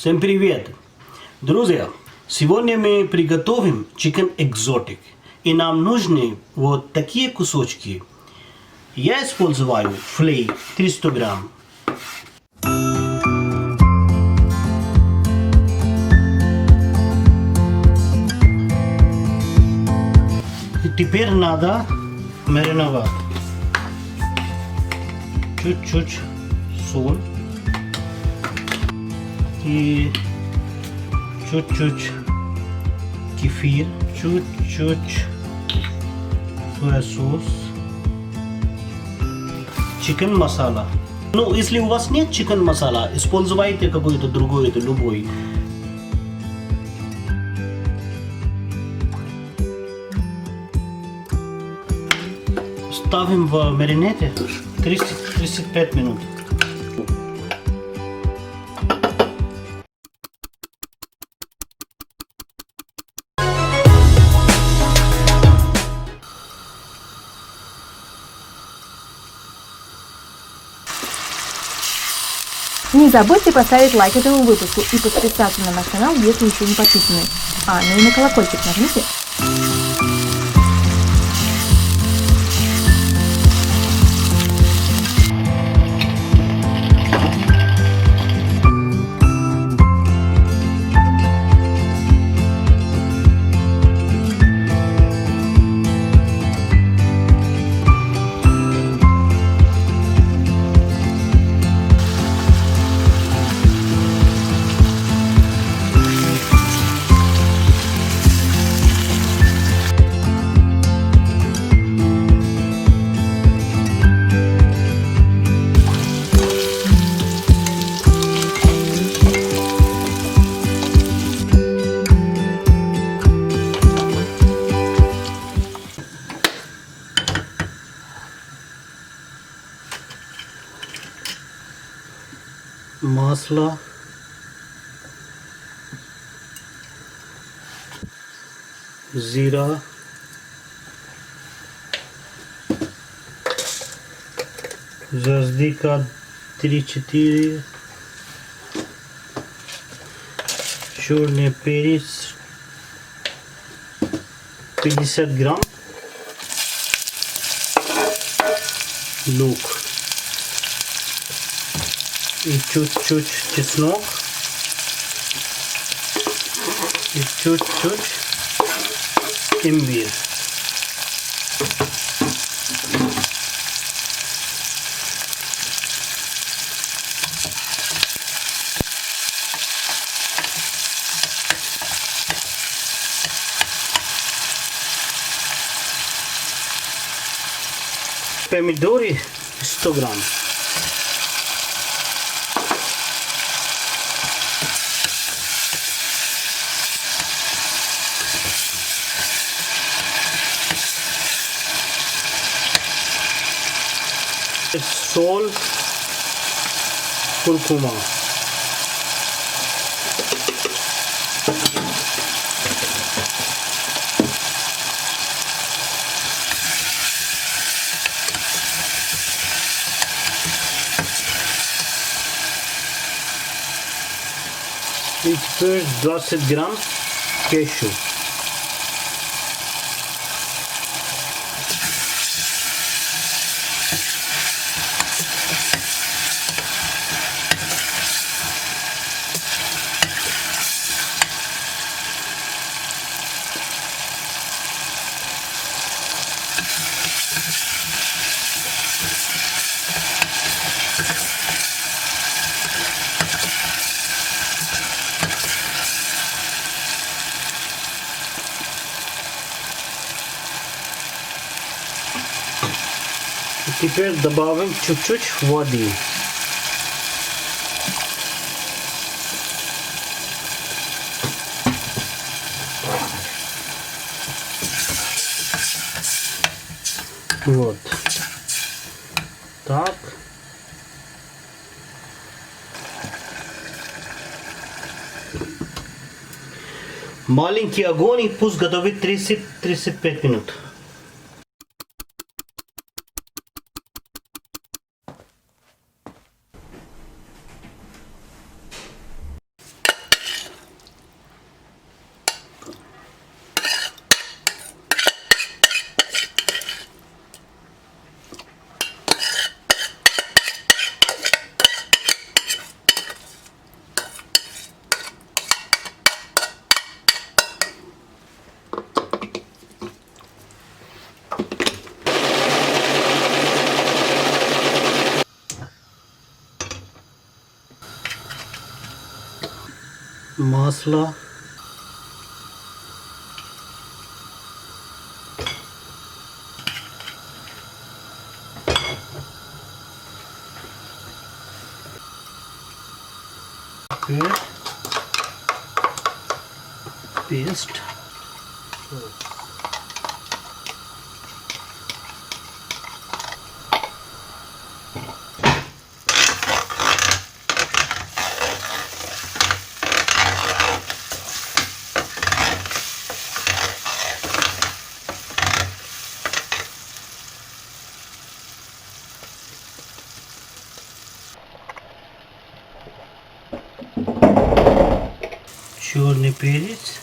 Всем привет! Друзья, сегодня мы приготовим chicken exotic. И нам нужны вот такие кусочки. Я использую филе 300 грамм. И теперь надо мариновать. Чуть-чуть соль. И чуть-чуть кефир, чуть-чуть соя соус, chicken масала. Ну, если у вас нет chicken масала, используйте какой-то другой, это любой. Ставим в маринете 30-35 минут. Не забудьте поставить лайк этому выпуску и подписаться на наш канал, если еще не подписаны. Ну и на колокольчик нажмите. Масло, зира, гвоздика 3-4, черный перец 50 грамм, лук. И чуть-чуть чеснок. И чуть-чуть имбирь. Помидоры 100 грамм. Соль, куркума. И теперь 20 грамм кетчуп. Теперь добавим чуть-чуть воды. Вот. Так. Маленький огонь и пусть готовит 30-35 минут. масло. Paste. Черный перец,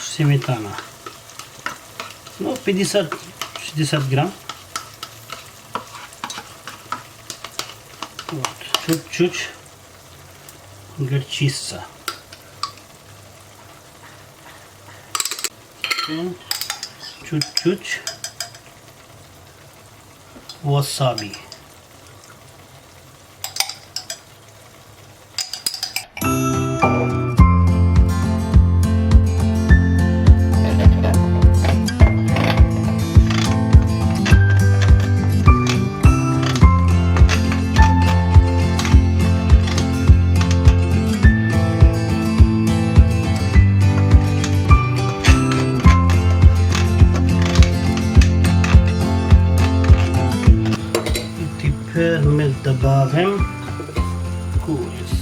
сметана, ну 50-60 грамм, вот. Чуть-чуть горчица, чуть-чуть васаби. Теперь мы добавим курицу.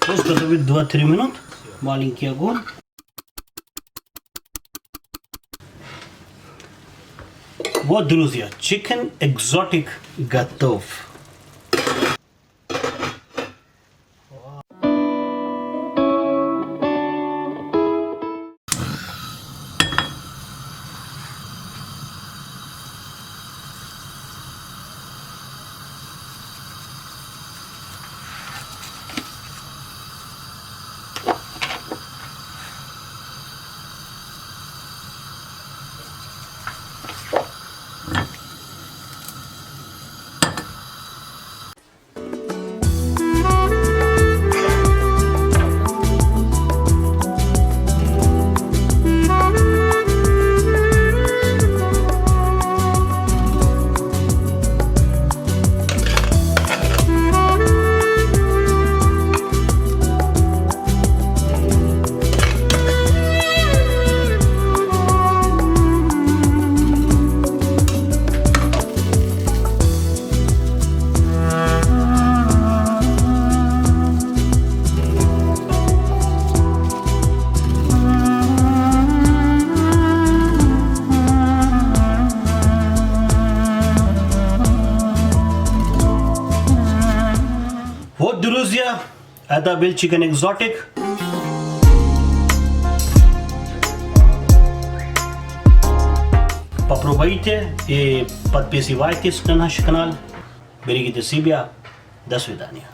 Просто готовить 2-3 минут. Маленький огонь. Вот, друзья, chicken exotic готов. Вот, друзья, это был chicken exotic. Попробуйте и подписывайтесь на наш канал. Берегите себя. До свидания.